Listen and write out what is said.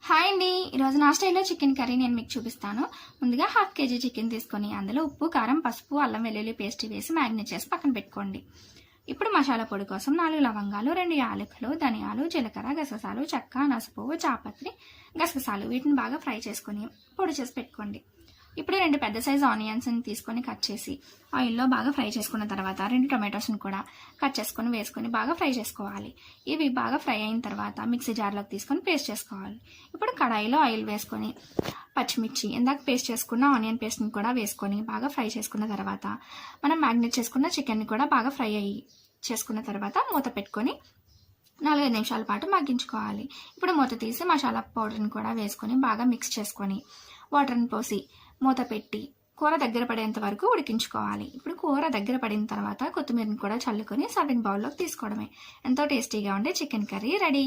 Hi అండి, ఈరోజు నా స్టైల్లో చికెన్ కర్రీ నేను మీకు చూపిస్తాను. ముందుగా 1/2 kg చికెన్ తీసుకొని అందులో ఉప్పు, కారం, పసుపు, అల్లం వెల్లుల్లి పేస్ట్ వేసి మ్యారినేట్ చేసి పక్కన పెట్టుకోండి. ఇప్పుడు మసాలా పొడి కోసం 4 లవంగాలు, 2 యాలకులు, ధనియాలు, జీలకర్ర, గసగసాలు, చెక్క, నసుపు, చాపత్రి, గసగసాలు వీటిని బాగా ఫ్రై చేసుకొని పొడి చేసి పెట్టుకోండి. ఇప్పుడు 2 పెద్ద సైజు ఆనియన్స్ని తీసుకొని కట్ చేసి ఆయిల్లో బాగా ఫ్రై చేసుకున్న తర్వాత 2 టొమాటోస్ని కూడా కట్ చేసుకొని వేసుకొని బాగా ఫ్రై చేసుకోవాలి. ఇవి బాగా ఫ్రై అయిన తర్వాత మిక్సీ జార్లోకి తీసుకొని పేస్ట్ చేసుకోవాలి. ఇప్పుడు కడాయిలో ఆయిల్ వేసుకొని పచ్చిమిర్చి, ఇందాక పేస్ట్ చేసుకున్న ఆనియన్ పేస్ట్ని కూడా వేసుకొని బాగా ఫ్రై చేసుకున్న తర్వాత మనం మ్యారినేట్ చేసుకున్న చికెన్ని కూడా బాగా ఫ్రై చేసుకున్న తర్వాత మూత పెట్టుకొని 4-5 నిమిషాల పాటు మగ్గించుకోవాలి. ఇప్పుడు మూత తీసి మసాలా పౌడర్ని కూడా వేసుకొని బాగా మిక్స్ చేసుకొని వాటర్ని పోసి మూత పెట్టి కూర దగ్గర పడేంత వరకు ఉడికించుకోవాలి. ఇప్పుడు కూర దగ్గర పడిన తర్వాత కొత్తిమీరని కూడా చల్లుకొని సర్వింగ్ బౌల్లోకి తీసుకోవడమే. ఎంతో టేస్టీగా ఉండే చికెన్ కర్రీ రెడీ.